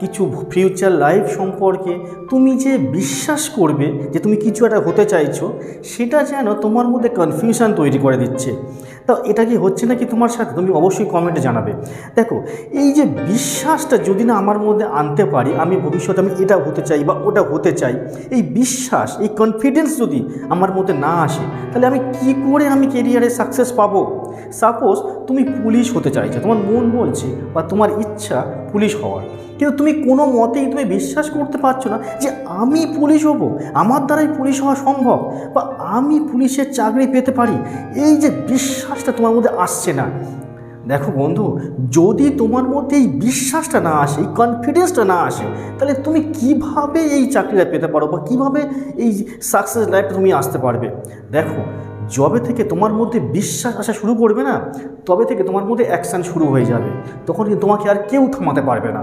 কিছু future life সম্পর্কে তুমি যে বিশ্বাস করবে যে তুমি কিছু একটা হতে চাইছো, সেটা যেন তোমার মধ্যে কনফিউশন তৈরি করে দিচ্ছে। তা এটা কি হচ্ছে নাকি তোমার সাথে? তুমি অবশ্যই কমেন্টে জানাবে। দেখো, এই যে বিশ্বাসটা যদি না আমার মধ্যে আনতে পারি, আমি ভবিষ্যতে আমি এটা হতে চাই বা ওটা হতে চাই, এই বিশ্বাস, এই কনফিডেন্স যদি আমার মধ্যে না আসে, তাহলে আমি কি করে আমি কেরিয়ারে সাকসেস পাবো? সাপোজ তুমি পুলিশ হতে চাইছো, তোমার মন বলছে বা তোমার ইচ্ছা পুলিশ হওয়ার, কিন্তু তুমি কোনো মতেই তুমি বিশ্বাস করতে পারছো না যে আমি পুলিশ হব, আমার দ্বারাই পুলিশ হওয়া সম্ভব, বা আমি পুলিশের চাকরি পেতে পারি। এই যে বিশ্বাসটা তোমার মধ্যে আসছে না। দেখো বন্ধু, যদি তোমার মধ্যে এই বিশ্বাসটা না আসে, এই কনফিডেন্সটা না আসে, তাহলে তুমি কিভাবে এই চাকরিটা পেতে পারো বা কিভাবে এই সাকসেস লাইফটা তুমি আসতে পারবে? দেখো, যবে থেকে তোমার মধ্যে বিশ্বাস আসা শুরু করবে না, তবে থেকে তোমার মধ্যে অ্যাকশান শুরু হয়ে যাবে। তখন কিন্তু তোমাকে আর কেউ থামাতে পারবে না।